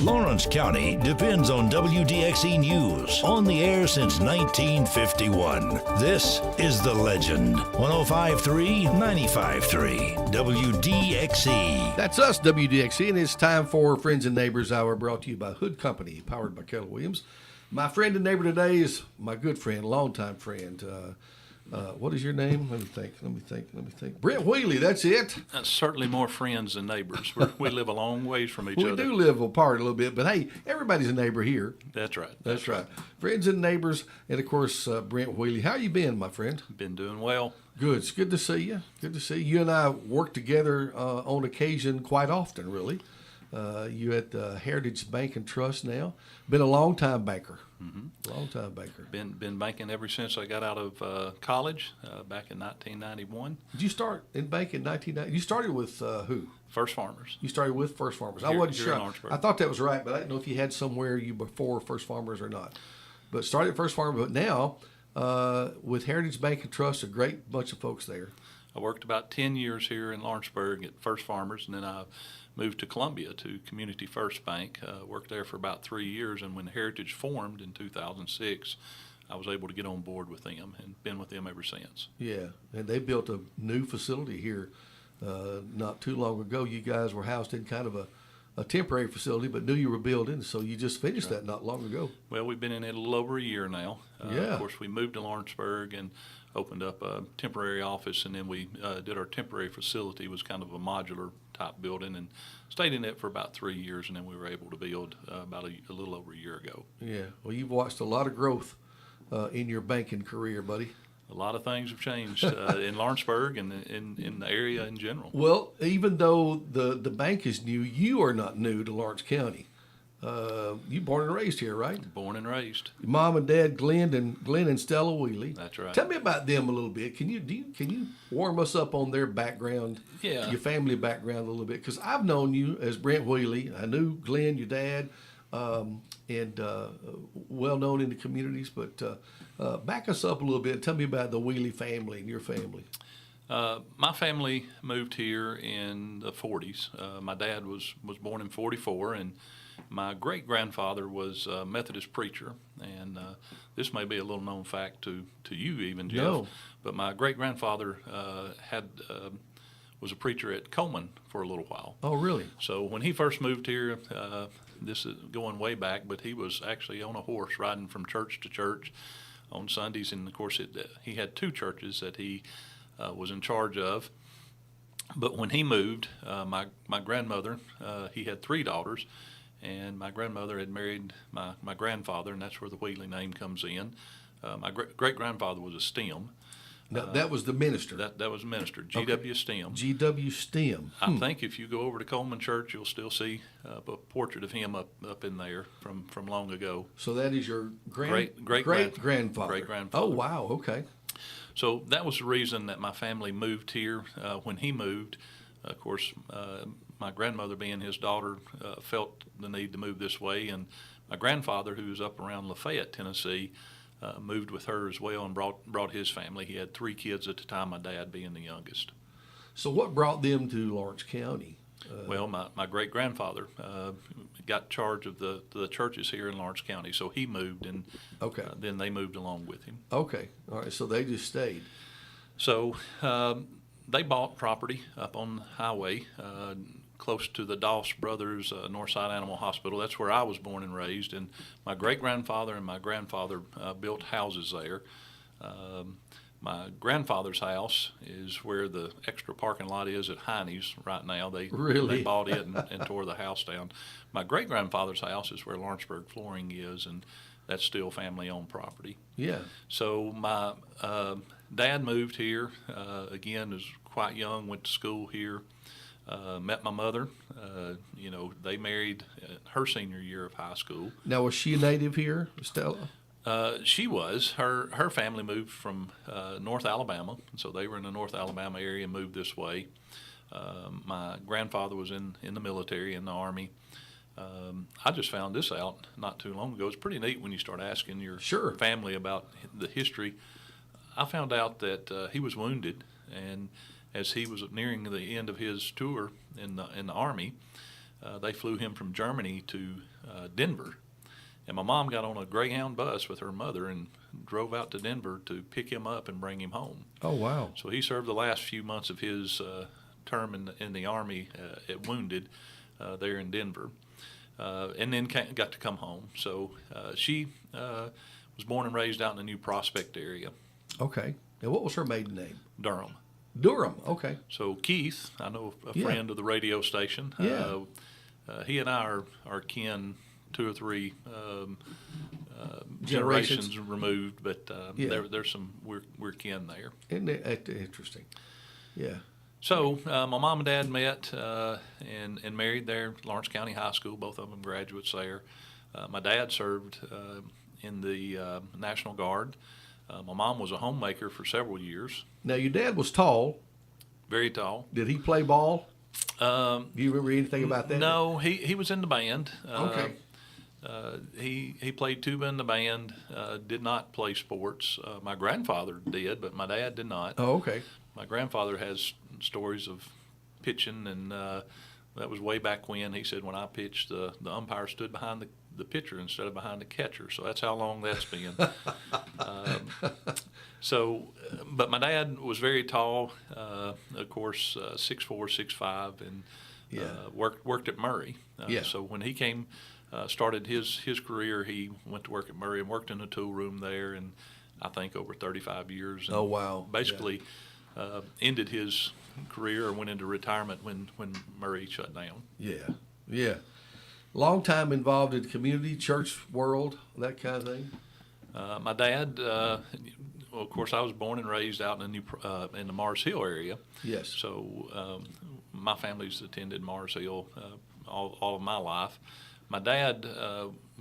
Lawrence County depends on WDXE News, on the air since 1951. This is The Legend. 105.3, 95.3, WDXE. That's us, WDXE, and it's time for Friends and Neighbors Hour, brought to you by Hood Company, powered by Keller Williams. My friend and neighbor today is my good friend, longtime friend. What is your name? Let me think. Brent Wheeley, that's it. That's certainly more friends than neighbors. We live a long ways from each other. We do live apart a little bit, but hey, everybody's a neighbor here. That's right. That's right. Friends and neighbors, and of course, Brent Wheeley. How you been, my friend? Been doing well. Good. It's good to see you. Good to see you. You and I work together on occasion quite often, really. You at Heritage Bank and Trust now. Been a long-time banker. Mm-hmm. Long-time banker. Been banking ever since I got out of college back in 1991. Did you start in banking in 1990? You started with who? First Farmers. You started with First Farmers. I Here- wasn't here in sure. Lawrenceburg. I thought that was right, but I didn't know if you had somewhere you before First Farmers or not. But started at First Farmers, but now with Heritage Bank and Trust, a great bunch of folks there. I worked about 10 years here in Lawrenceburg at First Farmers, and then I moved to Columbia to Community First Bank. Worked there for about 3 years, and when Heritage formed in 2006, I was able to get on board with them and been with them ever since. Yeah, and they built a new facility here not too long ago. You guys were housed in kind of a temporary facility, but knew you were building, so you just finished that not long ago. Well, we've been in it a little over a year now. Yeah. Of course, we moved to Lawrenceburg and opened up a temporary office, and then we did our temporary facility. It was kind of a modular type building, and stayed in it for about 3 years, and then we were able to build about a little over a year ago. Yeah, well, you've watched a lot of growth in your banking career, buddy. A lot of things have changed in Lawrenceburg and in the area in general. Well, even though the bank is new, you are not new to Lawrence County. You born and raised here, right? Born and raised. Your mom and dad, Glenn and Stella Wheeley. That's right. Tell me about them a little bit. Can you warm us up on their background? Yeah. Your family background a little bit, because I've known you as Brent Wheeley. I knew Glenn, your dad, and well known in the communities. But back us up a little bit and tell me about the Wheeley family and your family. My family moved here in the 40s. My dad was born in 44, and my great-grandfather was a Methodist preacher. And this may be a little known fact to you even, Jeff. No. But my great-grandfather was a preacher at Coleman for a little while. Oh, really? So when he first moved here, this is going way back, but he was actually on a horse riding from church to church on Sundays. And, of course, he had two churches that he was in charge of. But when he moved, my grandmother, he had three daughters, and my grandmother had married my grandfather, and that's where the Wheeley name comes in. My great-grandfather was a STEM. Now, that was the minister. That was a minister, G.W. STEM. G.W. STEM. I think if you go over to Coleman Church, you'll still see a portrait of him up in there from long ago. So that is your Great-grandfather. Great-grandfather. Oh, wow, okay. So that was the reason that my family moved here. When he moved, of course, my grandmother, being his daughter, felt the need to move this way, and my grandfather, who was up around Lafayette, Tennessee, moved with her as well and brought his family. He had 3 kids at the time, my dad being the youngest. So what brought them to Lawrence County? Well, my great-grandfather got charge of the churches here in Lawrence County, so he moved, and Okay. then they moved along with him. Okay. All right. So they just stayed. So they bought property up on the highway close to the Doss Brothers Northside Animal Hospital. That's where I was born and raised, and my great-grandfather and my grandfather built houses there. My grandfather's house is where the extra parking lot is at Heine's right now. They bought it and tore the house down. My great-grandfather's house is where Lawrenceburg Flooring is, and that's still family-owned property. Yeah. So my dad moved here, again, was quite young, went to school here, met my mother. They married her senior year of high school. Now, was she a native here, Stella? She was. Her family moved from North Alabama, so they were in the North Alabama area and moved this way. My grandfather was in the military, in the Army. I just found this out not too long ago. It's pretty neat when you start asking your family about the history. I found out that he was wounded, and as he was nearing the end of his tour in the Army, they flew him from Germany to Denver. And my mom got on a Greyhound bus with her mother and drove out to Denver to pick him up and bring him home. Oh, wow. So he served the last few months of his term in the Army at Wounded there in Denver, and then got to come home. So she was born and raised out in the New Prospect area. Okay. And what was her maiden name? Durham. Durham. Okay. So Keith, I know a Yeah. friend of the radio station. Yeah. He and I are kin 2 or 3 Generations. generations removed, but Yeah. there's some we're kin there. Isn't it interesting? Yeah. So my mom and dad met and married there at Lawrence County High School. Both of them graduates there. My dad served in the National Guard. My mom was a homemaker for several years. Now, your dad was tall. Very tall. Did he play ball? Do you remember anything about that? No, he was in the band. Okay. He played tuba in the band, did not play sports. My grandfather did, but my dad did not. Oh, okay. My grandfather has stories of pitching, and that was way back when. He said when I pitched, the umpire stood behind the pitcher instead of behind the catcher. So that's how long that's been. But my dad was very tall, of course, 6'4", 6'5", and worked at Murray. Yeah. So when he came, started his career, he went to work at Murray and worked in the tool room there, and I think over 35 years. And Oh, wow. Basically ended his career or went into retirement when Murray shut down. Yeah. Yeah. Long time involved in the community, church world, that kind of thing? My dad, well, of course, I was born and raised out in the Mars Hill area. Yes. So my family's attended Mars Hill all of my life. My dad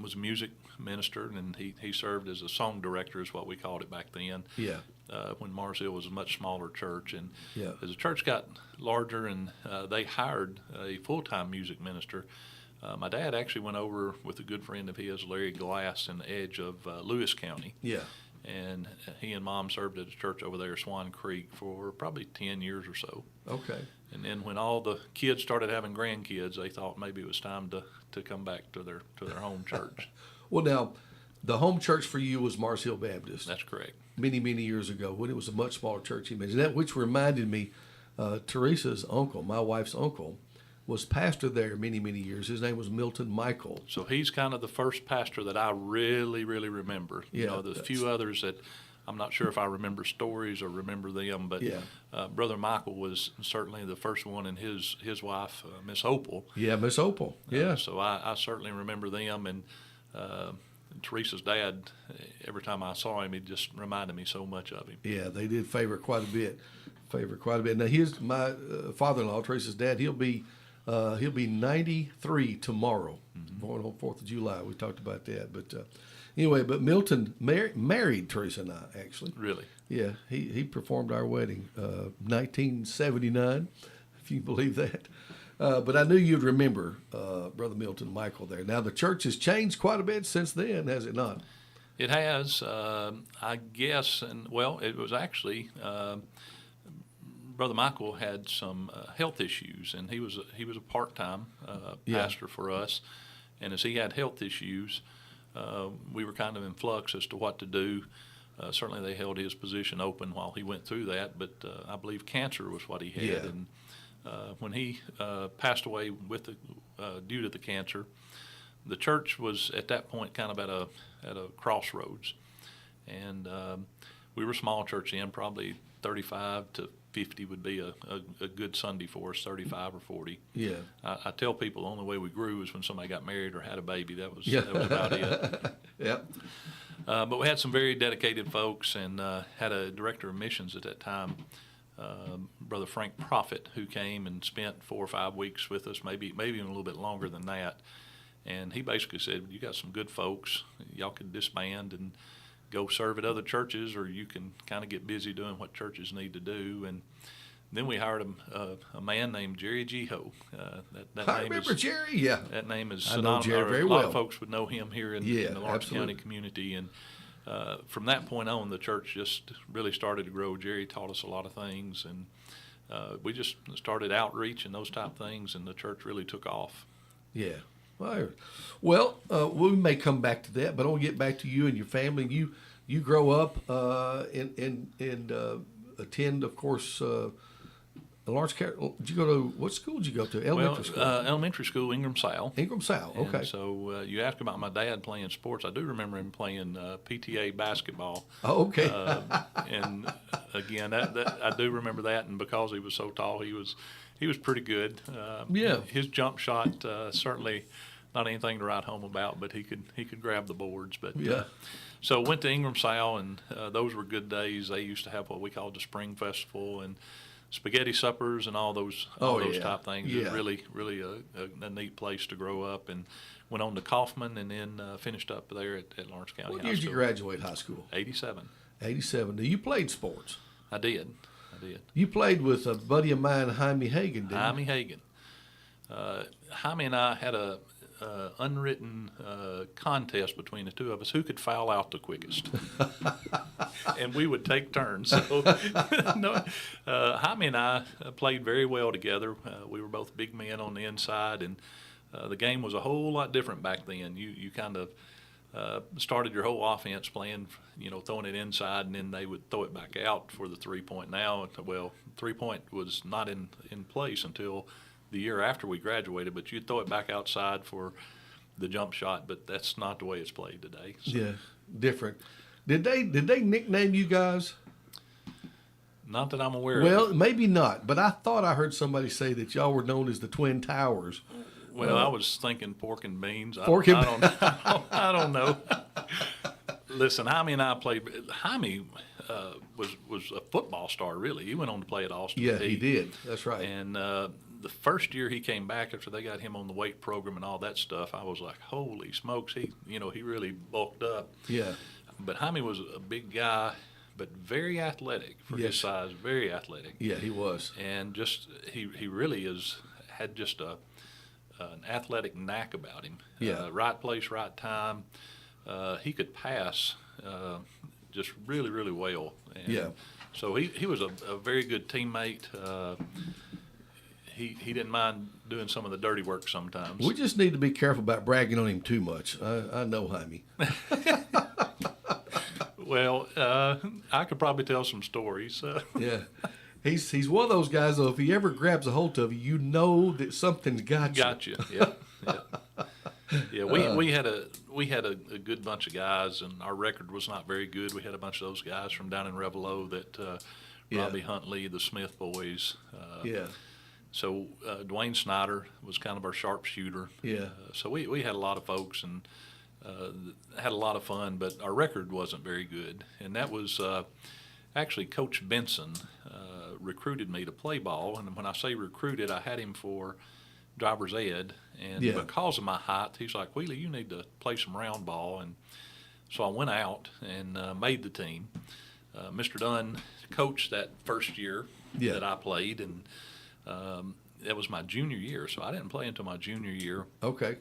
was a music minister, and he served as a song director, is what we called it back then. Yeah. When Mars Hill was a much smaller church. And Yeah. as the church got larger and they hired a full-time music minister, my dad actually went over with a good friend of his, Larry Glass, in the edge of Lewis County. Yeah. And he and Mom served at a church over there, Swan Creek, for probably 10 years or so. Okay. And then when all the kids started having grandkids, they thought maybe it was time to come back to their home church. Well, now, the home church for you was Mars Hill Baptist. That's correct. Many, many years ago when it was a much smaller church. You mentioned that, which reminded me, Teresa's uncle, my wife's uncle, was pastor there many, many years. His name was Milton Michael. So he's kind of the first pastor that I really, really remember. Yeah, You know, there's a few others that I'm not sure if I remember stories or remember them, but Yeah. Brother Michael was certainly the first one, and his wife, Miss Opal. Yeah, Miss Opal. Yeah. So I certainly remember them, and Teresa's dad, every time I saw him, he just reminded me so much of him. Yeah, they did favor quite a bit. Now, my father-in-law, Teresa's dad. He'll be 93 tomorrow, born on 4th of July. We talked about that. But anyway, but Milton married Teresa and I, actually. Really? Yeah, he performed our wedding, 1979, if you can believe that. But I knew you'd remember Brother Milton Michael there. Now, the church has changed quite a bit since then, has it not? It has, I guess, and well, it was actually Brother Michael had some health issues, and he was a part-time pastor for us. And as he had health issues, we were kind of in flux as to what to do. Certainly, they held his position open while he went through that, but I believe cancer was what he had. Yeah. And when he passed away due to the cancer, the church was at that point kind of at a crossroads, and we were a small church then, probably 35 to 50 would be a good Sunday for us, 35 or 40. Yeah. I tell people the only way we grew was when somebody got married or had a baby. That was Yeah. that was about it. Yep. But we had some very dedicated folks, and had a director of missions at that time, Brother Frank Prophet, who came and spent 4 or 5 weeks with us, maybe even a little bit longer than that. And he basically said, "You got some good folks. Y'all can disband and go serve at other churches, or you can kind of get busy doing what churches need to do." And then we hired a man named Jerry Geho. I remember Jerry, yeah. That name is I know Jerry very a lot well. of folks would know him here in the Lawrence County community. And from that point on, the church just really started to grow. Jerry taught us a lot of things, and we just started outreach and those type things, and the church really took off. Yeah. Well, we may come back to that, but I'll get back to you and your family. You grow up and attend, of course, Lawrence. Did you go to what school did you go to? Elementary school. Elementary school, Ingram Sal. Ingram Sal. Okay. And so you asked about my dad playing sports. I do remember him playing PTA basketball. Oh, okay. And again, that I do remember that, and because he was so tall, he was pretty good. Yeah. His jump shot certainly not anything to write home about, but he could grab the boards. But Yeah. So went to Ingram Sal, and those were good days. They used to have what we called the Spring Festival and spaghetti suppers and all those type things. It was really a neat place to grow up, and went on to Kaufman, and then finished up there at Lawrence County What High year did you School. graduate high school? 87. 87. Now, you played sports. I did. You played with a buddy of mine, Jaime Hagan, didn't you? Jaime Hagan. Jaime and I had a unwritten contest between the two of us who could foul out the quickest, and we would take turns. So, Jaime and I played very well together. We were both big men on the inside, and the game was a whole lot different back then. You kind of started your whole offense playing, throwing it inside, and then they would throw it back out for the 3-point. Now, well, 3-point was not in place until the year after we graduated, but you'd throw it back outside for the jump shot, but that's not the way it's played today. So. Yeah, different. Did they nickname you guys? Not that I'm aware of. Well, maybe not, but I thought I heard somebody say that y'all were known as the Twin Towers. Well, I was thinking pork and beans. I don't know. Listen, Jaime and I played. Jaime was a football star, really. He went on to play at Austin. Yeah, he did. That's right. And the first year he came back after they got him on the weight program and all that stuff, I was like, holy smokes, he really bulked up. Yeah. But Jaime was a big guy, but very athletic for his size, very athletic. Yeah, he was. And just he really had just an athletic knack about him. Yeah. Right place, right time. He could pass just really, really well. And Yeah. So he was a very good teammate. He didn't mind doing some of the dirty work sometimes. We just need to be careful about bragging on him too much. I know Jaime. Well, I could probably tell some stories. Yeah. He's one of those guys, though, if he ever grabs a hold of you, you know that something's got you. Got you, yeah. Yeah, we had a good bunch of guys, and our record was not very good. We had a bunch of those guys from down in Revelo that Robbie Huntley, the Smith boys. Yeah. So Dwayne Snyder was kind of our sharpshooter. Yeah. So we had a lot of folks and had a lot of fun, but our record wasn't very good. And that was actually Coach Benson recruited me to play ball. And when I say recruited, I had him for driver's ed. And because of my height, he's like, Wheeley, you need to play some round ball. And so I went out and made the team. Mr. Dunn coached that first year that I played, and that was my junior year, so I didn't play until my junior year. Okay.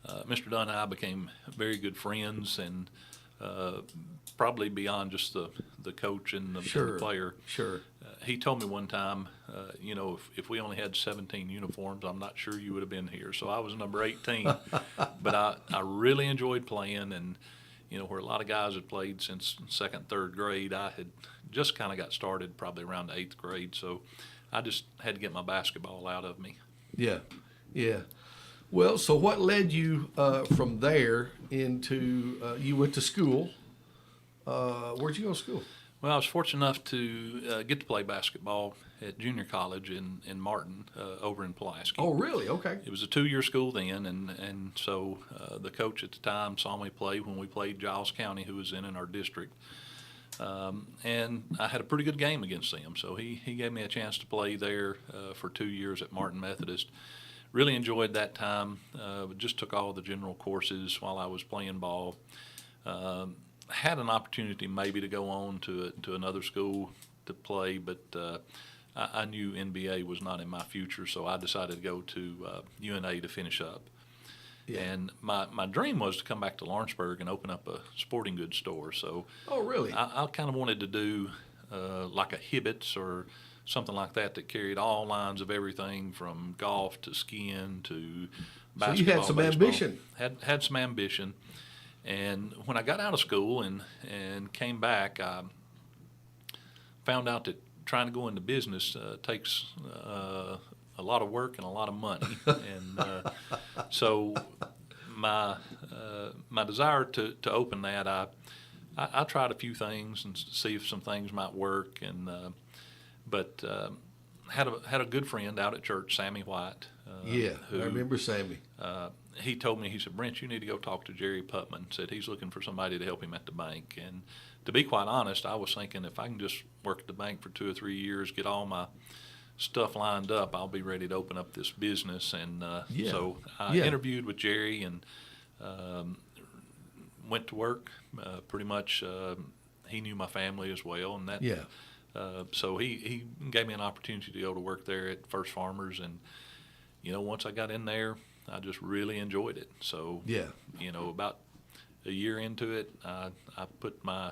Mr. Dunn and I became very good friends, and probably beyond just the coach and the player. Sure. He told me one time, if we only had 17 uniforms, I'm not sure you would have been here. So I was number 18. But I really enjoyed playing, and, where a lot of guys had played since second, third grade, I had just kind of got started probably around the 8th grade. So I just had to get my basketball out of me. Yeah, yeah. Well, so what led you from there into, you went to school. Where'd you go to school? Well, I was fortunate enough to get to play basketball at junior college in Martin over in Pulaski. Oh, really? Okay. It was a 2-year school then, and so the coach at the time saw me play when we played Giles County, who was in our district. And I had a pretty good game against them, so he gave me a chance to play there for 2 years at Martin Methodist. Really enjoyed that time. Just took all the general courses while I was playing ball. Had an opportunity maybe to go on to another school to play, but I knew NBA was not in my future, so I decided to go to UNA to finish up. Yeah. And my dream was to come back to Lawrenceburg and open up a sporting goods store. So oh, really? I kind of wanted to do like a Hibbett's or something like that carried all lines of everything from golf to skiing to So you had some baseball. ambition. Had some ambition. And when I got out of school and came back, I found out that trying to go into business takes a lot of work and a lot of money. And so my desire to open that, I tried a few things and see if some things might work. And but had a good friend out at church, Sammy White. Yeah, who, I remember Sammy. He told me, he said, Brent, you need to go talk to Jerry Putman. Said he's looking for somebody to help him at the bank. And to be quite honest, I was thinking if I can just work at the bank for 2 or 3 years, get all my stuff lined up, I'll be ready to open up this business. And so I interviewed with Jerry and went to work. Pretty much he knew my family as well. And that, so he gave me an opportunity to go to work there at First Farmers. And, once I got in there, I just really enjoyed it. So, about a year into it, I put my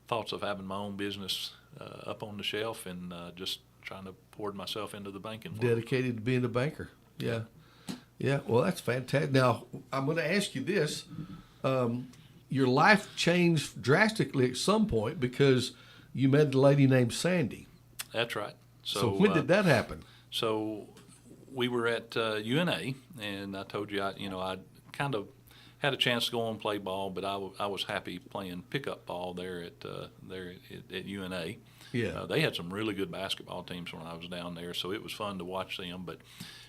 thoughts of having my own business up on the shelf and just trying to pour myself into the banking world. Dedicated to being a banker. Yeah. Yeah, well, that's fantastic. Now, I'm going to ask you this. Your life changed drastically at some point because you met a lady named Sandy. That's right. So when did that happen? So we were at UNA, and I told you, I kind of had a chance to go on and play ball, but I was happy playing pickup ball there at UNA. Yeah. They had some really good basketball teams when I was down there, so it was fun to watch them. But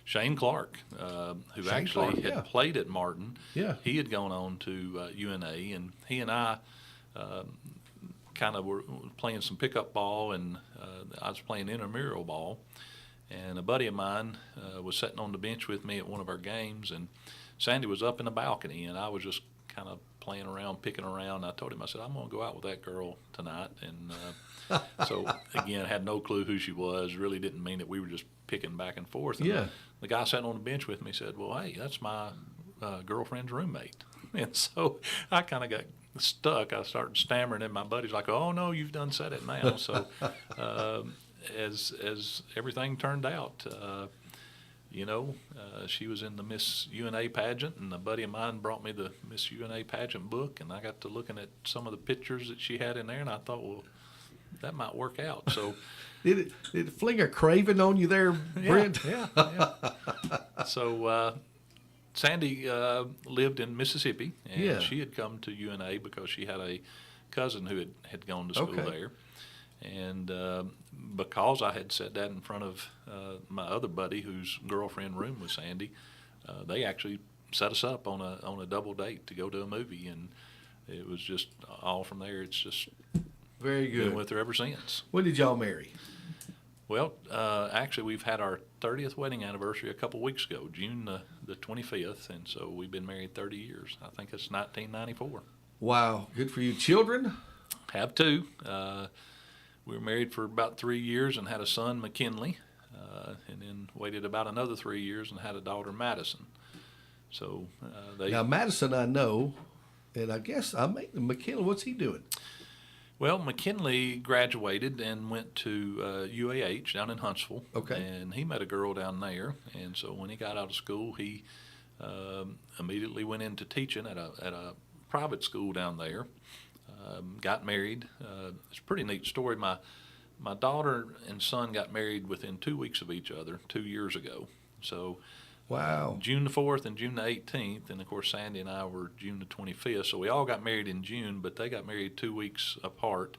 Shane Clark, who had played at Martin, he had gone on to UNA, and he and I kind of were playing some pickup ball, and I was playing intramural ball. And a buddy of mine was sitting on the bench with me at one of our games, and Sandy was up in the balcony, and I was just kind of playing around, picking around. I told him, I said, I'm going to go out with that girl tonight. And so, again, had no clue who she was, really didn't mean it. We were just picking back and forth. And the guy sitting on the bench with me said, well, hey, that's my girlfriend's roommate. And so I kind of got stuck. I started stammering, and my buddy's like, oh, no, you've done said it now. So as everything turned out, she was in the Miss UNA pageant, and a buddy of mine brought me the Miss UNA pageant book, and I got to looking at some of the pictures that she had in there, and I thought, well, that might work out. So did it fling a craving on you there, Brent? Yeah. So Sandy lived in Mississippi, and she had come to UNA because she had a cousin who had gone to school there. And because I had said that in front of my other buddy whose girlfriend roomed with Sandy, they actually set us up on a double date to go to a movie, and it was just all from there. It's just very good. Been with her ever since. When did y'all marry? Well, actually, we've had our 30th wedding anniversary a couple weeks ago, June the 25th, and so we've been married 30 years. I think it's 1994. Wow, good for you. Children? Have two. We were married for about 3 years and had a son, McKinley, and then waited about another 3 years and had a daughter, Madison. So now Madison, I know, and I guess McKinley. What's he doing? Well, McKinley graduated and went to UAH down in Huntsville. Okay. And he met a girl down there, and so when he got out of school, he immediately went into teaching at a private school down there. Got married. It's a pretty neat story. My daughter and son got married within 2 weeks of each other 2 years ago. So, wow. June the 4th and June the 18th, and of course Sandy and I were June the 25th. So we all got married in June, but they got married 2 weeks apart.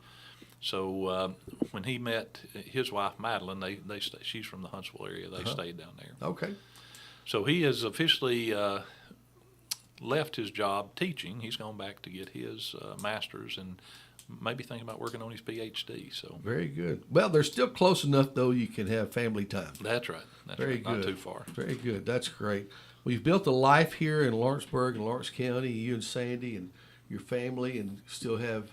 So when he met his wife Madeline, she's from the Huntsville area. They stayed down there. Okay. So he has officially left his job teaching. He's gone back to get his master's and maybe thinking about working on his PhD. So very good. Well, they're still close enough though you can have family time. That's right. Very good. Not too far. Very good. That's great. We've built a life here in Lawrenceburg and Lawrence County. You and Sandy and your family, and still have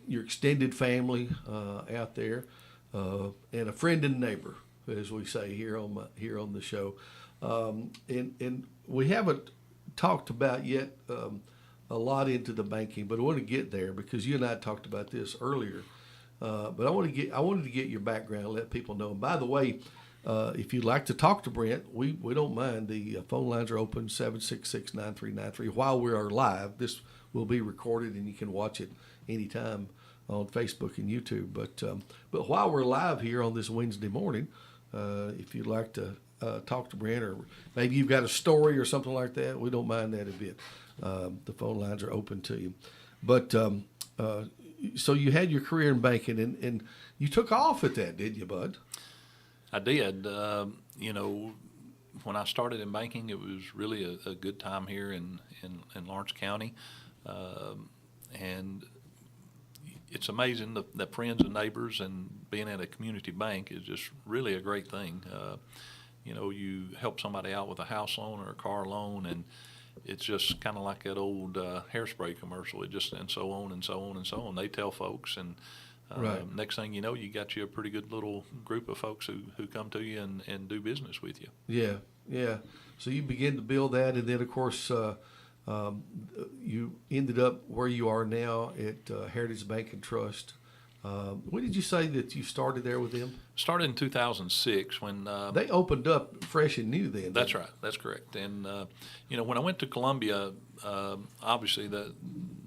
your extended family out there, and a friend and neighbor, as we say here on the show. And we haven't talked about yet a lot into the banking, but I want to get there because you and I talked about this earlier. But I wanted to get your background, let people know. And by the way, if you'd like to talk to Brent, we don't mind. The phone lines are open, 766-9393. While we are live, this will be recorded and you can watch it anytime on Facebook and YouTube. But while we're live here on this Wednesday morning, if you'd like to talk to Brent, or maybe you've got a story or something like that, we don't mind that a bit. The phone lines are open to you. But so you had your career in banking, and you took off at that, didn't you, Bud? I did. When I started in banking, it was really a good time here in Lawrence County. And it's amazing that friends and neighbors and being at a community bank is just really a great thing. You help somebody out with a house loan or a car loan, and it's just kind of like that old hairspray commercial. It just, and so on and so on and so on. They tell folks, and Right. next thing you know, you got you a pretty good little group of folks who come to you and do business with you. Yeah. So you begin to build that, and then of course you ended up where you are now at Heritage Bank and Trust. When did you say that you started there with them? Started in 2006 when They opened up fresh and new then. That's right. That's correct. And when I went to Columbia, obviously the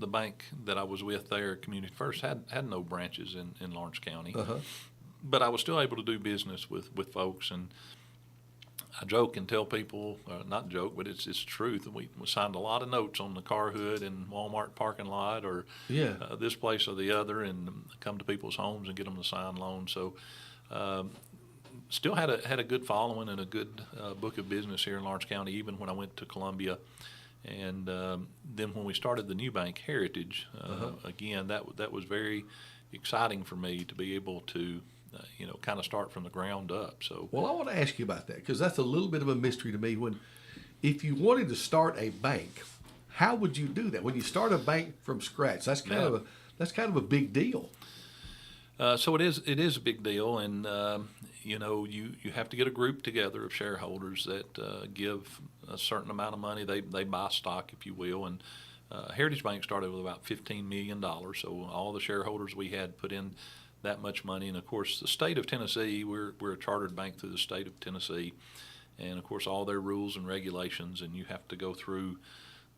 bank that I was with there, Community First, had no branches in Lawrence County. Uh-huh. But I was still able to do business with folks, and I joke and tell people, not joke, but it's truth. We signed a lot of notes on the car hood in Walmart parking lot, or Yeah. this place or the other, and come to people's homes and get them to sign loans. So still had a good following and a good book of business here in Lawrence County, even when I went to Columbia. And then when we started the new bank, Heritage, again, that was very exciting for me to be able to kind of start from the ground up. So, Well, I want to ask you about that, because that's a little bit of a mystery to me. If you wanted to start a bank, how would you do that? When you start a bank from scratch, that's kind of a big deal. so it is a big deal, and you have to get a group together of shareholders that give a certain amount of money. They buy stock, if you will, and Heritage Bank started with about $15 million. So all the shareholders we had put in that much money, and of course the state of Tennessee, we're a chartered bank through the state of Tennessee, and of course all their rules and regulations, and you have to go through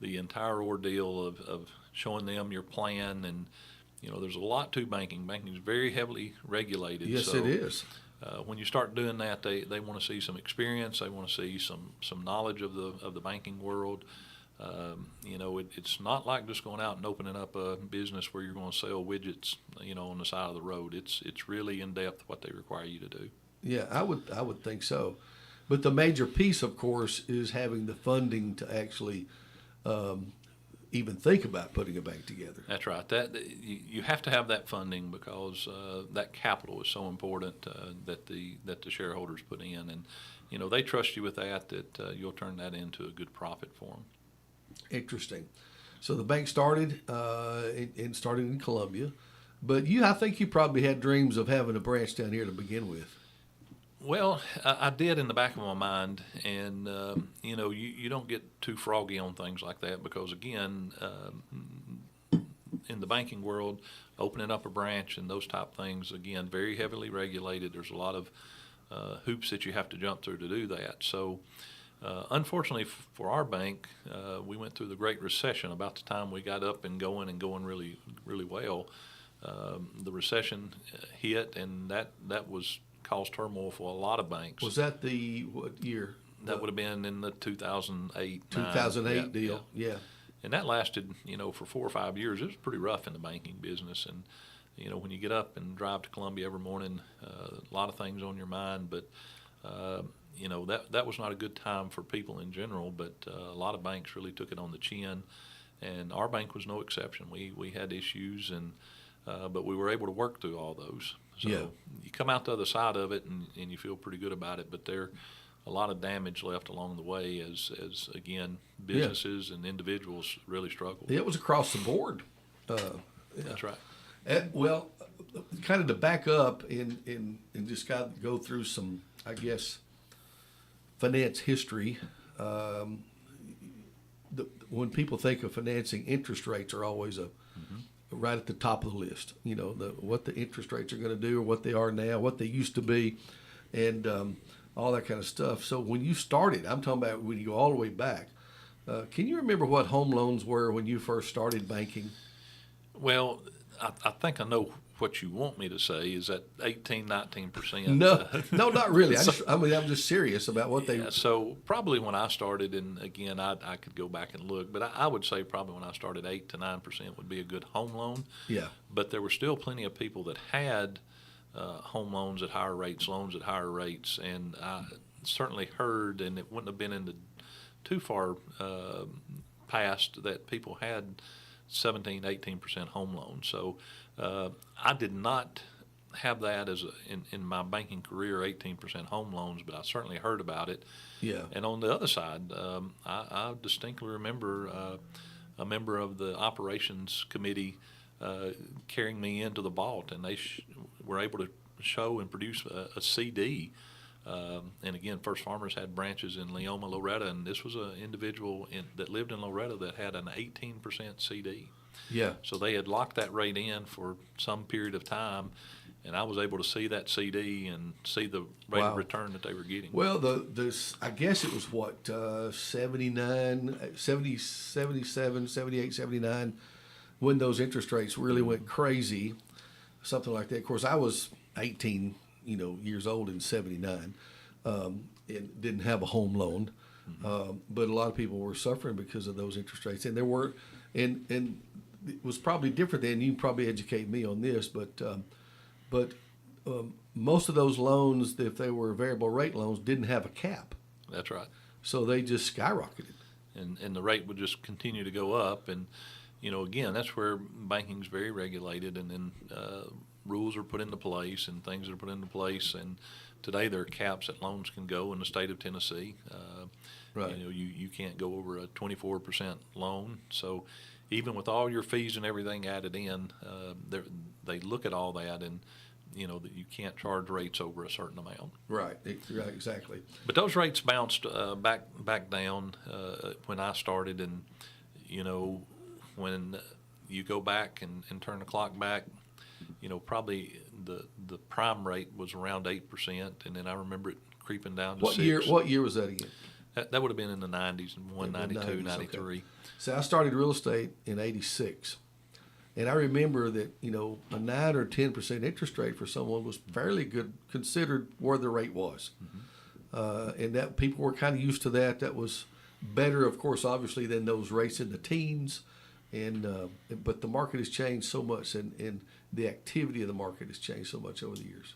the entire ordeal of showing them your plan. And there's a lot to banking. Banking is very heavily regulated. Yes, so, it is. when you start doing that, they want to see some experience. They want to see some knowledge of the banking world. It's not like just going out and opening up a business where you're going to sell widgets, on the side of the road. It's really in depth what they require you to do. Yeah, I would think so. But the major piece, of course, is having the funding to actually even think about putting a bank together. That's right. You have to have that funding, because that capital is so important that the shareholders put in, and they trust you with that you'll turn that into a good profit for them. Interesting. So the bank started started in Columbia, but I think you probably had dreams of having a branch down here to begin with. Well, I did in the back of my mind, and you don't get too froggy on things like that, because again, in the banking world, opening up a branch and those type things, again, very heavily regulated. There's a lot of hoops that you have to jump through to do that. So unfortunately for our bank, we went through the Great Recession about the time we got up and going really, really well. The recession hit, and that was caused turmoil for a lot of banks. Was that what year? That would have been in the 2008 deal. Yeah. And that lasted, for 4 or 5 years. It was pretty rough in the banking business. And, when you get up and drive to Columbia every morning, a lot of things on your mind. But, that was not a good time for people in general. But a lot of banks really took it on the chin. And our bank was no exception. We had issues, but we were able to work through all those. So you come out the other side of it, and you feel pretty good about it. But there a lot of damage left along the way as again, businesses and individuals really struggled. It was across the board. That's right. Well, kind of to back up and just kind of go through some, I guess, finance history. When people think of financing, interest rates are always right at the top of the list. What the interest rates are going to do, or what they are now, what they used to be, and all that kind of stuff. So when you started, I'm talking about when you go all the way back. Can you remember what home loans were when you first started banking? Well, I think I know what you want me to say. Is that 18, 19%? No, no, not really. I'm just serious about what they. Yeah, so probably when I started, and again, I could go back and look, but I would say probably when I started, 8 to 9% would be a good home loan. Yeah. But there were still plenty of people that had home loans at higher rates, loans at higher rates, and I certainly heard, and it wouldn't have been in the too far past, that people had 17, 18% home loans. So I did not have that in my banking career, 18% home loans, but I certainly heard about it. Yeah. And on the other side, I distinctly remember a member of the operations committee carrying me into the vault, and they were able to show and produce a CD. And again, First Farmers had branches in Leoma, Loretta, and this was an individual that lived in Loretta that had an 18% CD. Yeah. So they had locked that rate in for some period of time, and I was able to see that CD and see the rate of return that they were getting. Well, I guess it was what, 79, 70, 77, 78, 79, when those interest rates really went crazy, something like that. Of course, I was 18 years old in 79, and didn't have a home loan. But a lot of people were suffering because of those interest rates. And there were, and it was probably different then. You can probably educate me on this, but most of those loans, if they were variable rate loans, didn't have a cap. That's right. So they just skyrocketed. And the rate would just continue to go up. And, again, that's where banking's very regulated, and then rules are put into place and things are put into place. And today there are caps that loans can go in the state of Tennessee. Right. You can't go over a 24% loan. So even with all your fees and everything added in, they look at all that, and that you can't charge rates over a certain amount. Right, exactly. But those rates bounced back down when I started, and when you go back and turn the clock back, probably the prime rate was around 8%, and then I remember it creeping down to 6%. What year was that again? That would have been in the 90s, 92, 93. Okay. So I started real estate in 86. And I remember that, a 9 or 10% interest rate for someone was fairly good, considered where the rate was. Mm-hmm. And that people were kind of used to that. That was better, of course, obviously, than those rates in the teens. But the market has changed so much, and the activity of the market has changed so much over the years.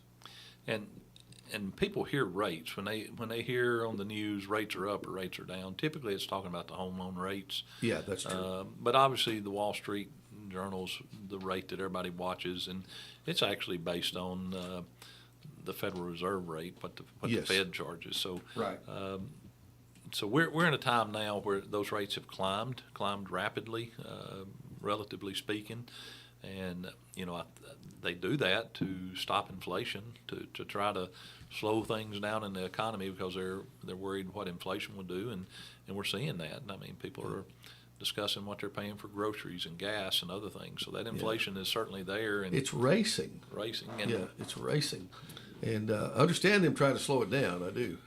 And people hear rates when they hear on the news rates are up or rates are down. Typically, it's talking about the home loan rates. Yeah, that's true. But obviously, the Wall Street Journal's the rate that everybody watches, and it's actually based on the Federal Reserve rate, what the Fed charges. So right. So we're in a time now where those rates have climbed rapidly, relatively speaking, and they do that to stop inflation, to try to slow things down in the economy, because they're worried what inflation will do, and we're seeing that. I mean, people are discussing what they're paying for groceries and gas and other things. So that inflation is certainly there, and it's racing. And It's racing, and I understand them trying to slow it down. I do.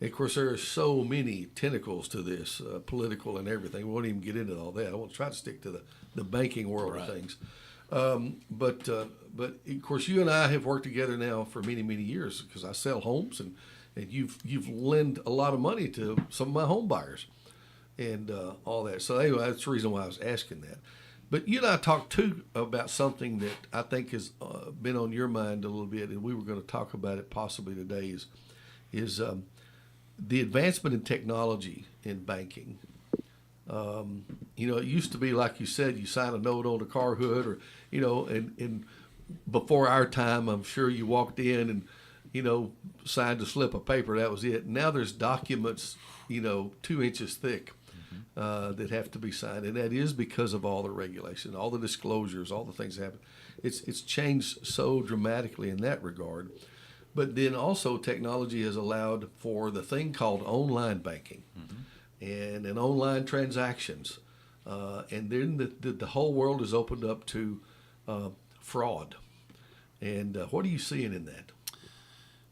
Of course, there are so many tentacles to this, political and everything. We won't even get into all that. I want to try to stick to the banking world of things. But of course, you and I have worked together now for many, many years, because I sell homes, and you've lent a lot of money to some of my home buyers, and all that. So anyway, that's the reason why I was asking that. But you and I talked too about something that I think has been on your mind a little bit, and we were going to talk about it possibly today. Is the advancement in technology in banking. It used to be, like you said, you sign a note on the car hood, or, and before our time, I'm sure you walked in and, signed a slip of paper. That was it. Now there's documents, 2 inches thick, that have to be signed. And that is because of all the regulation, all the disclosures, all the things that happen. It's changed so dramatically in that regard. But then also technology has allowed for the thing called online banking, and online transactions. And then the whole world is opened up to fraud. And what are you seeing in that?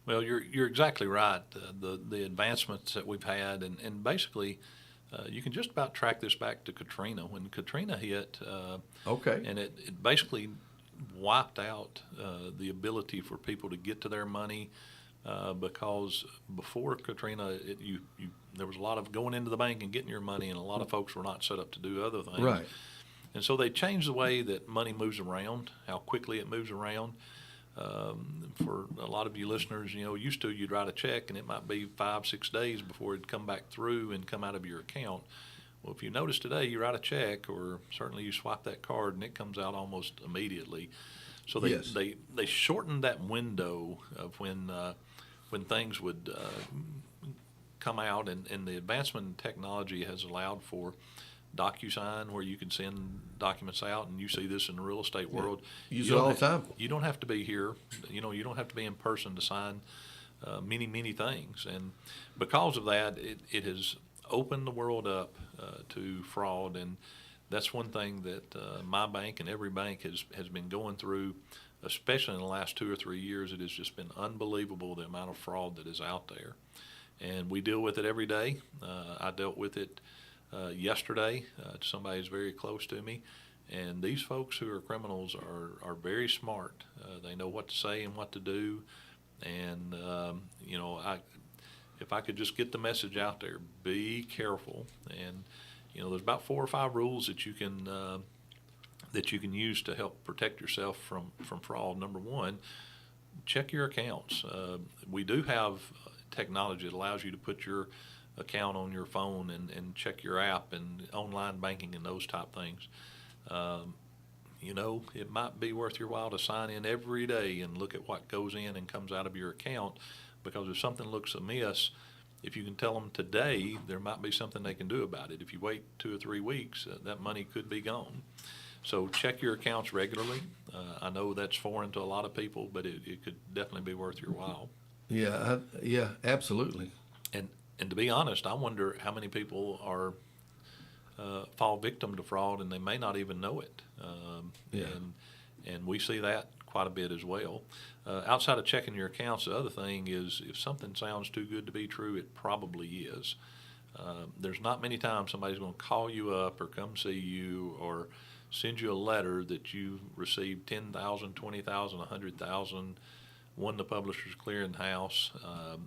Well, you're exactly right. The advancements that we've had, and basically, you can just about track this back to Katrina. When Katrina hit, Okay. and it basically wiped out the ability for people to get to their money, because before Katrina, there was a lot of going into the bank and getting your money, and a lot of folks were not set up to do other things. Right. And so they changed the way that money moves around, how quickly it moves around. For a lot of you listeners, used to, you'd write a check and it might be 5-6 days before it'd come back through and come out of your account. Well, if you notice today, you write a check, or certainly you swipe that card and it comes out almost immediately. So Yes. they shortened that window of when things would come out, and the advancement in technology has allowed for DocuSign, where you can send documents out, and you see this in the real estate world. Use You it don't all the time. You don't have to be here. You don't have to be in person to sign many things. And because of that, it has opened the world up to fraud. And that's one thing that my bank and every bank has been going through, especially in the last 2 or 3 years. It has just been unbelievable, the amount of fraud that is out there. And we deal with it every day. I dealt with it yesterday to somebody who's very close to me, and these folks who are criminals are very smart. They know what to say and what to do, and if I could just get the message out there, be careful. And there's about 4 or 5 rules that you can use to help protect yourself from fraud. Number one, check your accounts. We do have technology that allows you to put your account on your phone and check your app and online banking and those type things. It might be worth your while to sign in every day and look at what goes in and comes out of your account, because if something looks amiss, if you can tell them today, there might be something they can do about it. If you wait 2 or 3 weeks, that money could be gone. So check your accounts regularly. I know that's foreign to a lot of people, but it could definitely be worth your while. Yeah. Yeah. Absolutely. And to be honest, I wonder how many people fall victim to fraud and they may not even know it. Yeah. And we see that quite a bit as well. Outside of checking your accounts, the other thing is, if something sounds too good to be true, it probably is. There's not many times somebody's going to call you up or come see you or send you a letter that you received 10,000, 20,000, 100,000, won the Publishers Clearinghouse.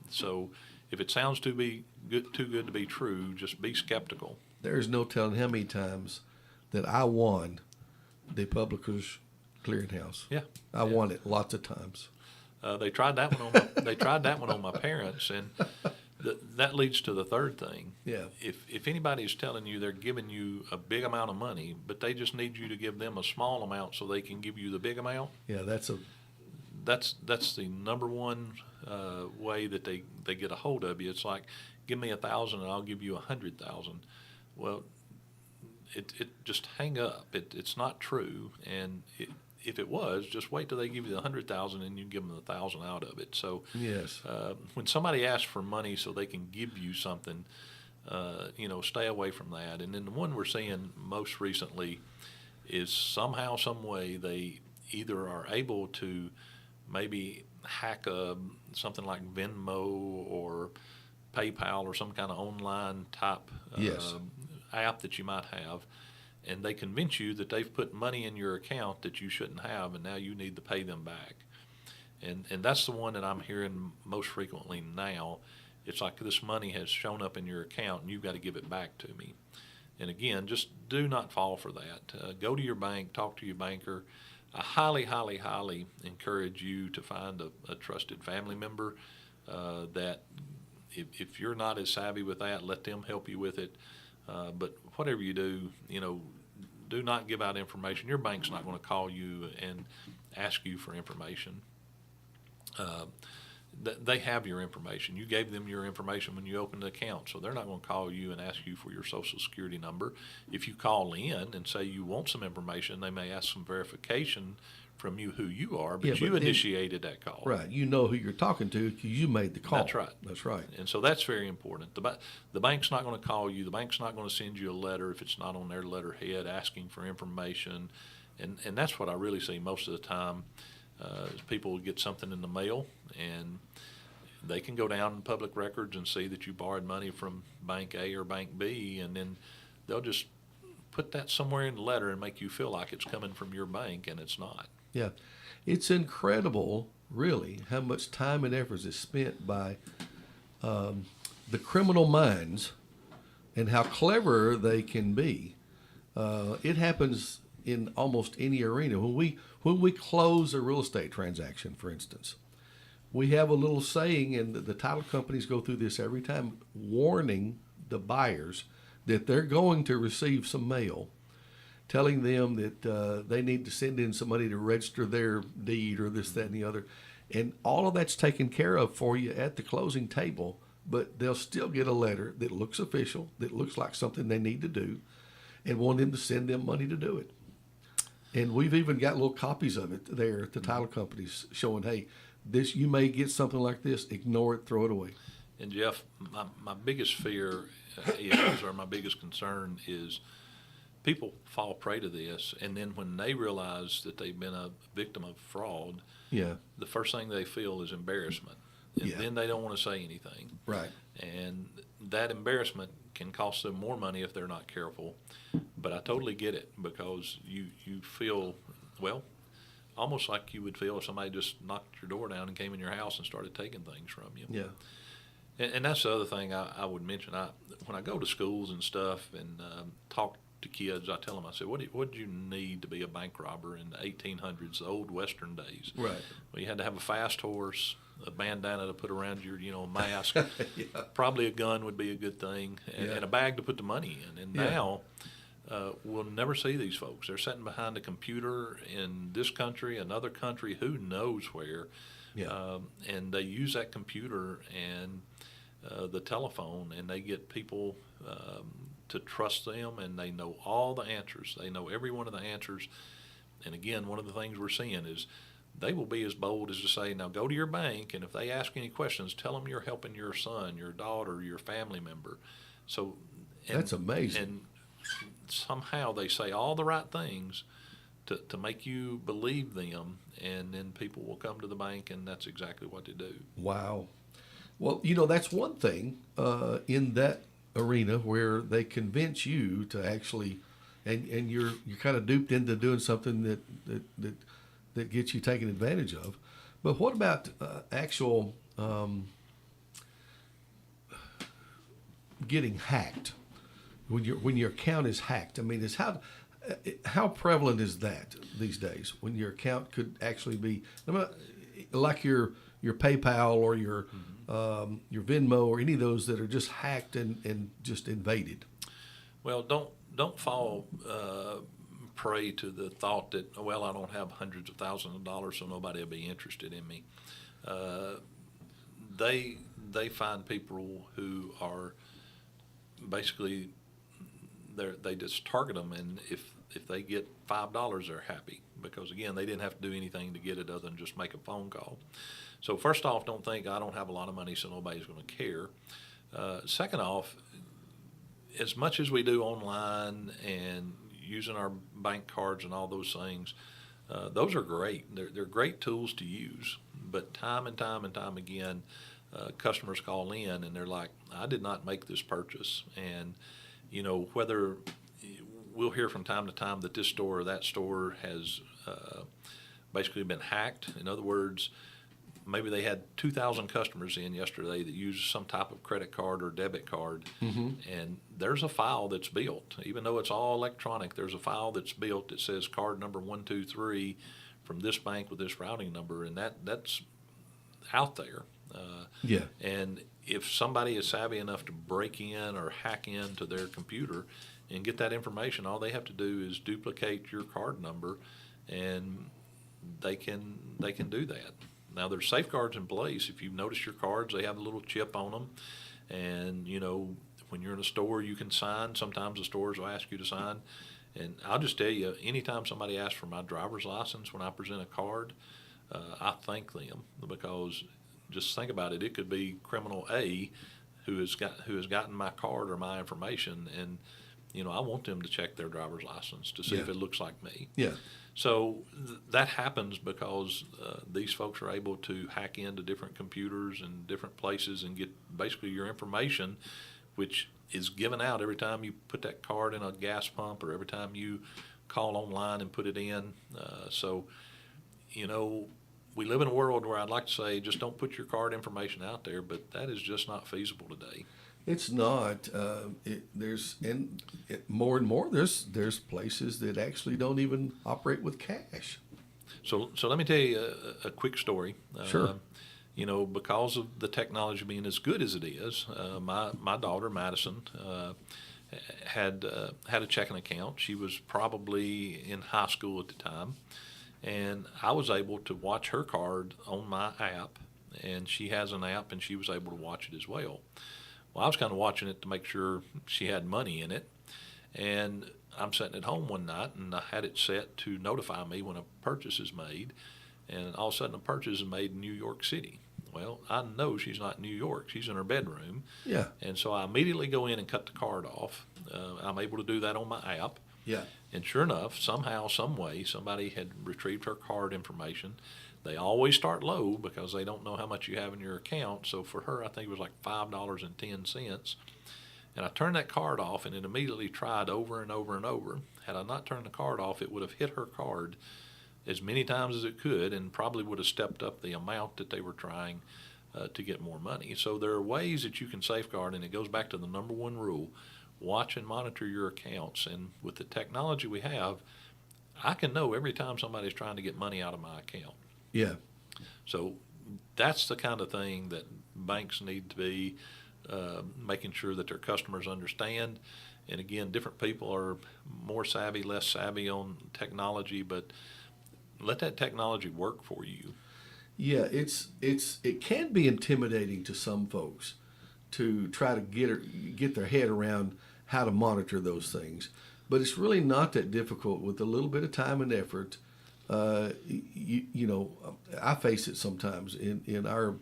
So if it sounds too good to be true, just be skeptical. There's no telling how many times that I won the Publishers Clearinghouse. Yeah, I won it lots of times. They tried that one on my parents, and that leads to the third thing. Yeah. If anybody's telling you they're giving you a big amount of money, but they just need you to give them a small amount so they can give you the big amount. Yeah, that's the number one way that they get a hold of you. It's like, give me 1,000 and I'll give you 100,000. Well, it just hang up. It's not true. And if it was, just wait till they give you the 100,000 and you give them 1,000 out of it. So yes. when somebody asks for money so they can give you something, stay away from that. And then the one we're seeing most recently is somehow, some way, they either are able to maybe hack something like Venmo or PayPal or some kind of online type Yes. app that you might have, and they convince you that they've put money in your account that you shouldn't have, and now you need to pay them back. And that's the one that I'm hearing most frequently now. It's like, this money has shown up in your account and you've got to give it back to me. And again, just do not fall for that. Go to your bank, talk to your banker. I highly encourage you to find a trusted family member that if you're not as savvy with that, let them help you with it. But whatever you do, do not give out information. Your bank's not going to call you and ask you for information. They have your information. You gave them your information when you opened the account, so they're not going to call you and ask you for your Social Security number. If you call in and say you want some information, they may ask some verification from you who you are, but you initiated that call. Right. You know who you're talking to because you made the call. That's right. That's right. And so that's very important. The bank's not going to call you. The bank's not going to send you a letter if it's not on their letterhead asking for information. And that's what I really see most of the time. Is people get something in the mail, and they can go down in public records and see that you borrowed money from Bank A or Bank B, and then they'll just put that somewhere in the letter and make you feel like it's coming from your bank, and it's not. Yeah. It's incredible, really, how much time and effort is spent by the criminal minds and how clever they can be. It happens in almost any arena. When we close a real estate transaction, for instance, we have a little saying, and the title companies go through this every time, warning the buyers that they're going to receive some mail telling them that they need to send in some money to register their deed or this, that, and the other. And all of that's taken care of for you at the closing table, but they'll still get a letter that looks official, that looks like something they need to do, and want them to send them money to do it. And we've even got little copies of it there at the title companies showing, hey, this, you may get something like this, ignore it, throw it away. And Jeff, my biggest fear is, or my biggest concern is, people fall prey to this, and then when they realize that they've been a victim of fraud, Yeah. the first thing they feel is embarrassment. And Yeah. then they don't want to say anything. Right. And that embarrassment can cost them more money if they're not careful. But I totally get it, because you feel, well, almost like you would feel if somebody just knocked your door down and came in your house and started taking things from you. Yeah. And that's the other thing I would mention. When I go to schools and stuff and talk to kids, I tell them, I said, what did you need to be a bank robber in the 1800s, the old Western days? Right. Well, you had to have a fast horse, a bandana to put around your, mask. Yeah. Probably a gun would be a good thing, and a bag to put the money in. And Yeah. now we'll never see these folks. They're sitting behind a computer in this country, another country, who knows where. Yeah. And they use that computer and the telephone, and they get people to trust them, and they know all the answers. They know every one of the answers. And again, one of the things we're seeing is they will be as bold as to say, now go to your bank, and if they ask any questions, tell them you're helping your son, your daughter, your family member. So That's amazing. And somehow they say all the right things to make you believe them, and then people will come to the bank, and that's exactly what they do. Wow. Well, that's one thing in that arena where they convince you to actually, and you're kind of duped into doing something that gets you taken advantage of. But what about actual getting hacked? When your account is hacked, I mean, how prevalent is that these days? When your account could actually be, like your PayPal or your Venmo or any of those that are just hacked and just invaded. Well, don't fall prey to the thought that, well, I don't have hundreds of thousands of dollars, so nobody will be interested in me. They find people who are basically, they just target them, and if they get $5, they're happy, because again, they didn't have to do anything to get it other than just make a phone call. So first off, don't think I don't have a lot of money, so nobody's going to care. Second off, as much as we do online and using our bank cards and all those things, those are great. They're great tools to use. But time and time and time again, customers call in and they're like, I did not make this purchase. And, whether we'll hear from time to time that this store or that store has basically been hacked. In other words, maybe they had 2,000 customers in yesterday that used some type of credit card or debit card, and there's a file that's built. Even though it's all electronic, there's a file that's built that says card number 123 from this bank with this routing number, and that's out there. Yeah. And if somebody is savvy enough to break in or hack into their computer and get that information, all they have to do is duplicate your card number, and they can do that. Now, there's safeguards in place. If you notice your cards, they have a little chip on them. And, when you're in a store, you can sign. Sometimes the stores will ask you to sign. And I'll just tell you, anytime somebody asks for my driver's license when I present a card, I thank them, because just think about it. It could be criminal A who has gotten my card or my information, and I want them to check their driver's license to see if Yeah. it looks like me. Yeah. So that happens because these folks are able to hack into different computers and different places and get basically your information, which is given out every time you put that card in a gas pump or every time you call online and put it in. So, we live in a world where I'd like to say just don't put your card information out there, but that is just not feasible today. It's not. More and more, there's places that actually don't even operate with cash. So let me tell you a quick story. Sure. Because of the technology being as good as it is, my daughter Madison had a checking account. She was probably in high school at the time, and I was able to watch her card on my app, and she has an app, and she was able to watch it as well. Well, I was kind of watching it to make sure she had money in it, and I'm sitting at home one night, and I had it set to notify me when a purchase is made, and all of a sudden a purchase is made in New York City. Well, I know she's not in New York. She's in her bedroom. Yeah. And so I immediately go in and cut the card off. I'm able to do that on my app. Yeah. And sure enough, somehow, some way, somebody had retrieved her card information. They always start low because they don't know how much you have in your account. So for her, I think it was like $5.10. And I turned that card off, and it immediately tried over and over and over. Had I not turned the card off, it would have hit her card as many times as it could and probably would have stepped up the amount that they were trying to get more money. So there are ways that you can safeguard, and it goes back to the number one rule: watch and monitor your accounts. And with the technology we have, I can know every time somebody's trying to get money out of my account. Yeah. So that's the kind of thing that banks need to be making sure that their customers understand. And again, different people are more savvy, less savvy on technology, but let that technology work for you. Yeah, it can be intimidating to some folks to try to get their head around how to monitor those things, but it's really not that difficult with a little bit of time and effort. I face it sometimes in our,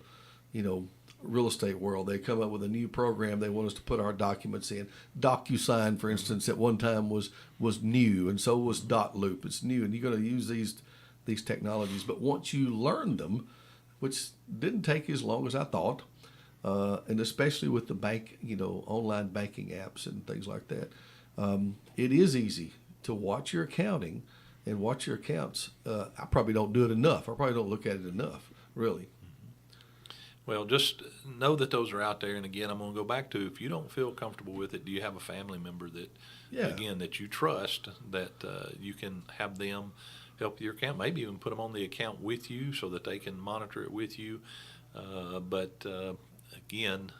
real estate world. They come up with a new program. They want us to put our documents in. DocuSign, for instance, at one time was new, and so was Dotloop. It's new, and you're going to use these technologies. But once you learn them, which didn't take as long as I thought, and especially with the bank, online banking apps and things like that, it is easy to watch your accounting and watch your accounts. I probably don't do it enough. I probably don't look at it enough, really. Well, just know that those are out there. And again, I'm going to go back to, if you don't feel comfortable with it, do you have a family member that, again, that you trust, that you can have them help your account? Maybe even put them on the account with you so that they can monitor it with you. But again,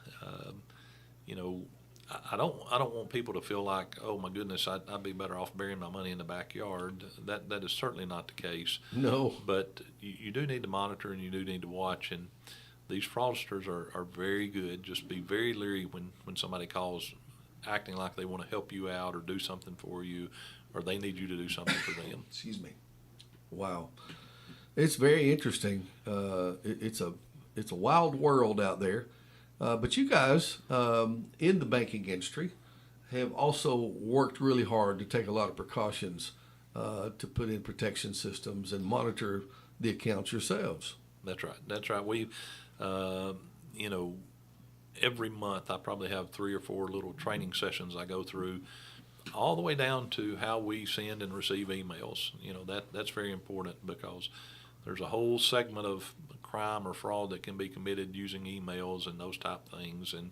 I don't want people to feel like, oh my goodness, I'd be better off burying my money in the backyard. That is certainly not the case. No. But you do need to monitor, and you do need to watch. And these fraudsters are very good. Just be very leery when somebody calls acting like they want to help you out or do something for you, or they need you to do something for them. Excuse me. Wow. It's very interesting. It's a wild world out there. But you guys in the banking industry have also worked really hard to take a lot of precautions to put in protection systems and monitor the accounts yourselves. That's right. We, every month I probably have 3 or 4 little training sessions I go through, all the way down to how we send and receive emails. That's very important, because there's a whole segment of crime or fraud that can be committed using emails and those type things. And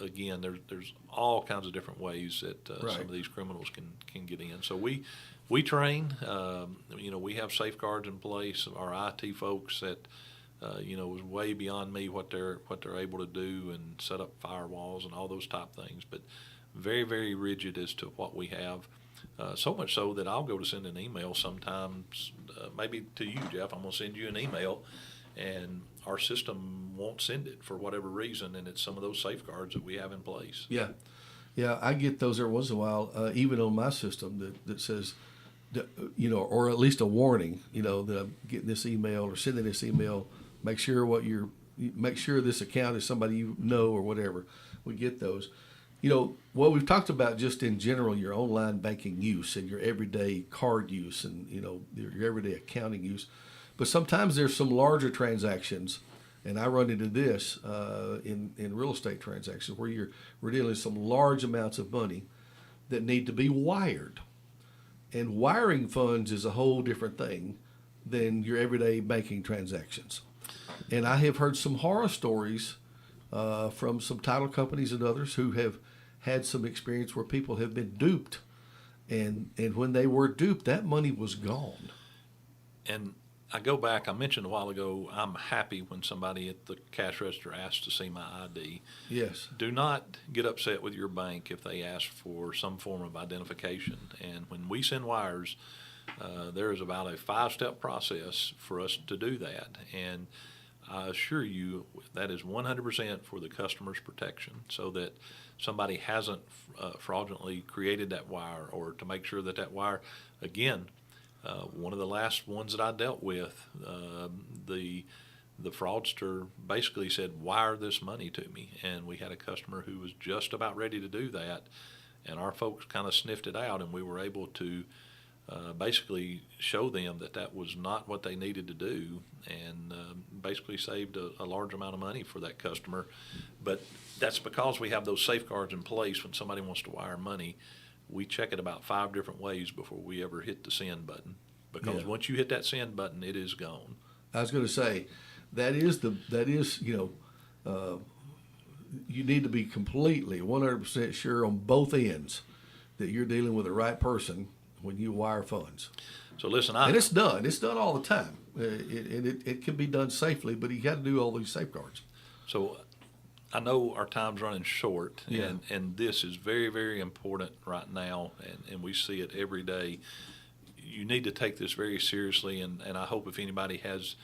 again, there's all kinds of different ways that Right. some of these criminals can get in. So we train. We have safeguards in place. Our IT folks that is way beyond me what they're able to do and set up firewalls and all those type things. But very, very rigid as to what we have. So much so that I'll go to send an email sometimes, maybe to you, Jeff. I'm going to send you an email, and our system won't send it for whatever reason, and it's some of those safeguards that we have in place. Yeah. I get those every once in a while, even on my system that says, or at least a warning, that I'm getting this email or sending this email. Make sure this account is somebody you know or whatever. We get those. Well, we've talked about just in general your online banking use and your everyday card use and, your everyday accounting use. But sometimes there's some larger transactions, and I run into this in real estate transactions where we're dealing with some large amounts of money that need to be wired. And wiring funds is a whole different thing than your everyday banking transactions. And I have heard some horror stories from some title companies and others who have had some experience where people have been duped. And when they were duped, that money was gone. And I go back, I mentioned a while ago, I'm happy when somebody at the cash register asks to see my ID. Yes. Do not get upset with your bank if they ask for some form of identification. And when we send wires, there is about a 5-step process for us to do that. And I assure you that is 100% for the customer's protection, so that somebody hasn't fraudulently created that wire, or to make sure that that wire, again, one of the last ones that I dealt with, the fraudster basically said, wire this money to me. And we had a customer who was just about ready to do that, and our folks kind of sniffed it out, and we were able to basically show them that that was not what they needed to do, and basically saved a large amount of money for that customer. But that's because we have those safeguards in place. When somebody wants to wire money, we check it about 5 different ways before we ever hit the send button, because once you hit that send button, it is gone. I was going to say, you need to be completely 100% sure on both ends that you're dealing with the right person when you wire funds. So listen, and it's done all the time. It can be done safely, but you got to do all these safeguards. So I know our time's running short, and this is very, very important right now, and we see it every day. You need to take this very seriously, and I hope if anybody has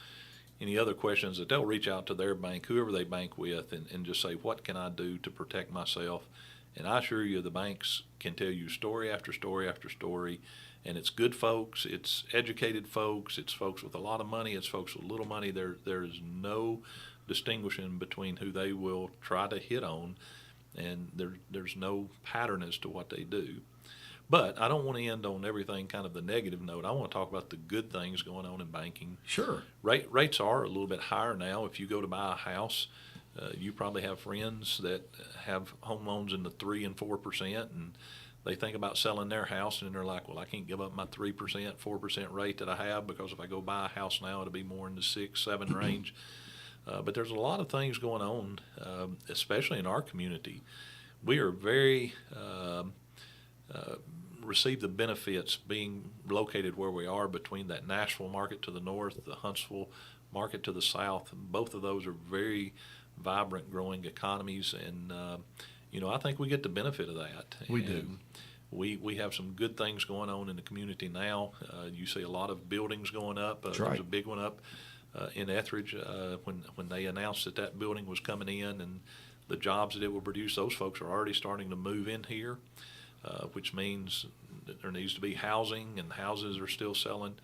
any other questions, that they'll reach out to their bank, whoever they bank with, and just say, what can I do to protect myself? And I assure you, the banks can tell you story after story after story, and it's good folks, it's educated folks, it's folks with a lot of money, it's folks with little money. There is no distinguishing between who they will try to hit on, and there's no pattern as to what they do. But I don't want to end on everything kind of the negative note. I want to talk about the good things going on in banking. Sure. Rates are a little bit higher now. If you go to buy a house, you probably have friends that have home loans in the 3 and 4%, and they think about selling their house, and they're like, well, I can't give up my 3%, 4% rate that I have, because if I go buy a house now, it'll be more in the 6, 7 range. But there's a lot of things going on, especially in our community. We are very receive the benefits being located where we are, between that Nashville market to the north, the Huntsville market to the south. Both of those are very vibrant, growing economies, and I think we get the benefit of that. We do. We have some good things going on in the community now. You see a lot of buildings going up. That's right. There's a big one up in Etheridge when they announced that building was coming in, and the jobs that it will produce. Those folks are already starting to move in here, which means that there needs to be housing, and houses are still selling.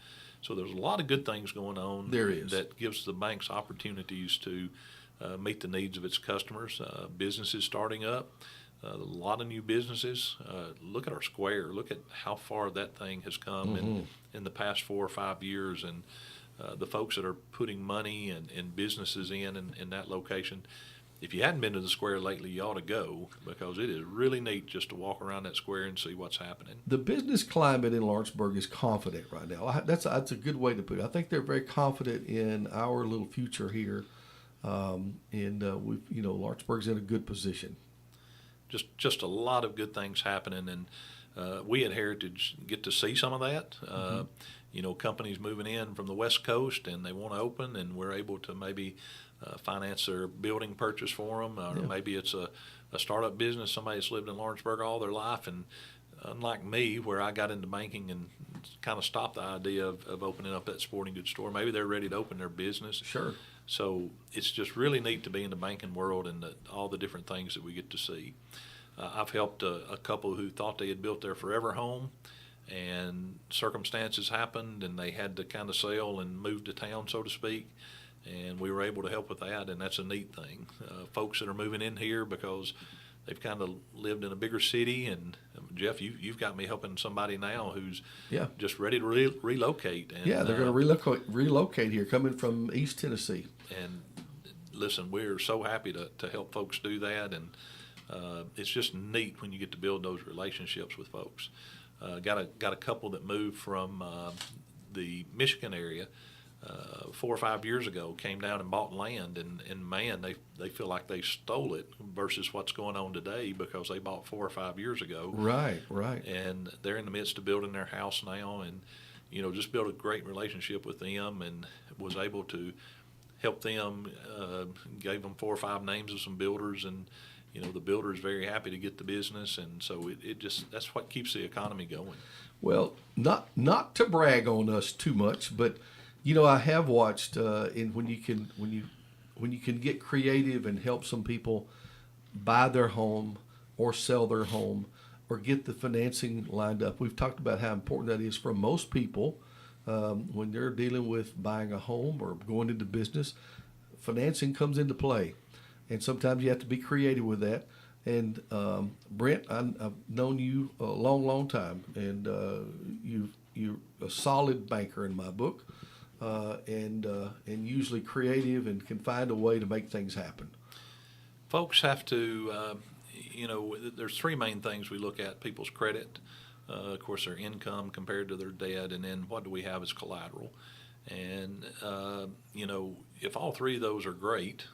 So there's a lot of good things going on. There is. That gives the banks opportunities to meet the needs of its customers. Businesses starting up, a lot of new businesses. Look at our square. Look at how far that thing has come in the past 4 or 5 years, and the folks that are putting money and businesses in that location. If you hadn't been to the square lately, you ought to go, because it is really neat just to walk around that square and see what's happening. The business climate in Lawrenceburg is confident right now. That's a good way to put it. I think they're very confident in our little future here, and Lawrenceburg's in a good position. Just a lot of good things happening, and we at Heritage get to see some of that. Companies moving in from the West Coast, and they want to open, and we're able to maybe finance their building purchase for them, or maybe it's a startup business, somebody that's lived in Lawrenceburg all their life, and unlike me, where I got into banking and kind of stopped the idea of opening up that sporting goods store, maybe they're ready to open their business. Sure. So it's just really neat to be in the banking world, and all the different things that we get to see. I've helped a couple who thought they had built their forever home, and circumstances happened, and they had to kind of sell and move to town, so to speak. And we were able to help with that, and that's a neat thing. Folks that are moving in here because they've kind of lived in a bigger city. And Jeff, you've got me helping somebody now who's just ready to relocate. And, they're going to relocate here, coming from East Tennessee. And listen, we're so happy to help folks do that. And it's just neat when you get to build those relationships with folks. Got a couple that moved from the Michigan area 4 or 5 years ago, came down and bought land, and man, they feel like they stole it versus what's going on today because they bought 4 or 5 years ago. Right. And they're in the midst of building their house now, and just built a great relationship with them, and was able to help them. Gave them 4 or 5 names of some builders, and the builder is very happy to get the business, and so it just, that's what keeps the economy going. Well, not to brag on us too much, but I have watched, and when you can get creative and help some people buy their home or sell their home or get the financing lined up. We've talked about how important that is for most people when they're dealing with buying a home or going into business. Financing comes into play, and sometimes you have to be creative with that. And Brent, I've known you a long time, and you're a solid banker in my book. And usually creative and can find a way to make things happen. Folks have to, there's 3 main things we look at: people's credit, of course, their income compared to their debt, and then what do we have as collateral. And, if all 3 of those are great,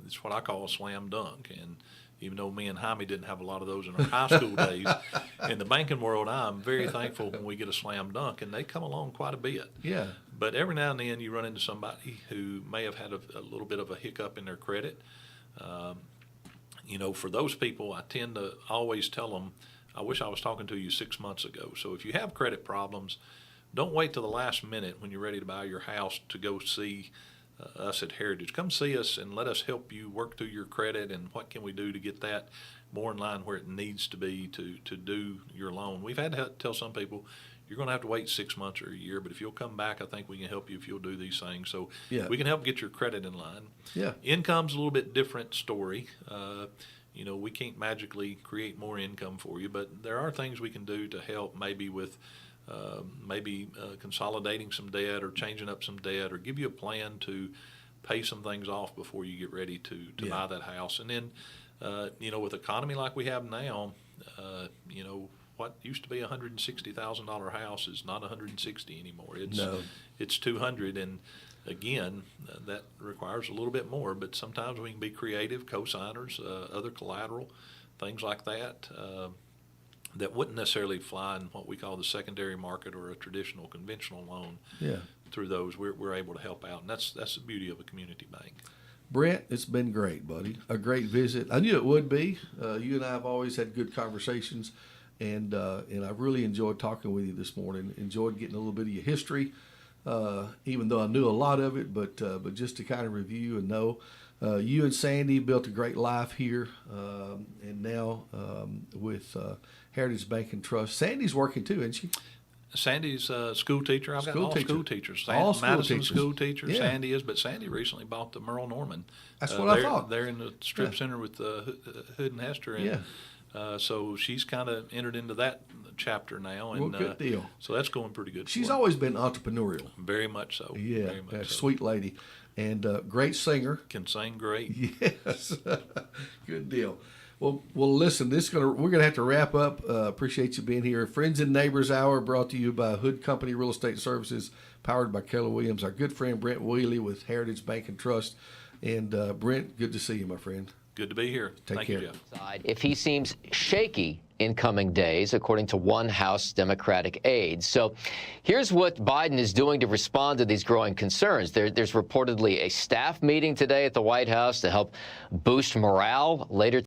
it's what I call a slam dunk. And even though me and Jaime didn't have a lot of those in our high school days, in the banking world, I'm very thankful when we get a slam dunk, and they come along quite a bit. Yeah. But every now and then you run into somebody who may have had a little bit of a hiccup in their credit. For those people, I tend to always tell them, I wish I was talking to you 6 months ago. So if you have credit problems, don't wait till the last minute when you're ready to buy your house to go see us at Heritage. Come see us and let us help you work through your credit, and what can we do to get that more in line where it needs to be to do your loan. We've had to tell some people, you're going to have to wait 6 months or a year, but if you'll come back, I think we can help you if you'll do these things. So we can help get your credit in line. Yeah. Income's a little bit different story. We can't magically create more income for you, but there are things we can do to help, maybe with consolidating some debt or changing up some debt, or give you a plan to pay some things off before you get ready to buy that house. And then, with economy like we have now, what used to be a $160,000 house is not $160 anymore. It's $200, and again, that requires a little bit more. But sometimes we can be creative, co-signers, other collateral, things like that. That wouldn't necessarily fly in what we call the secondary market or a traditional conventional loan. Yeah. Through those, we're able to help out, and that's the beauty of a community bank. Brent, it's been great, buddy. A great visit. I knew it would be. You and I have always had good conversations, and I've really enjoyed talking with you this morning. Enjoyed getting a little bit of your history, even though I knew a lot of it, but just to kind of review and know. You and Sandy built a great life here, and now with Heritage Bank and Trust. Sandy's working too, isn't she? Sandy's a school teacher. I've got all school teachers. Madison school teacher. Yeah. Sandy is, but Sandy recently bought the Merle Norman. That's what I thought. They're in the strip center with Hood and Hester. And, so she's kind of entered into that chapter now. And, good deal. So that's going pretty good. She's always been entrepreneurial. Very much so. Yeah, very much so. Sweet lady. And great singer. Can sing great. Yes. Good deal. Well, listen. We're gonna have to wrap up. Appreciate you being here. Friends and Neighbors Hour brought to you by Hood Company Real Estate Services, powered by Keller Williams. Our good friend Brent Wheeley with Heritage Bank and Trust. And Brent, good to see you, my friend. Good to be here. Take care. You, Jeff. If he seems shaky in coming days, according to one House Democratic aide. So here's what Biden is doing to respond to these growing concerns. There's reportedly a staff meeting today at the White House to help boost morale. Later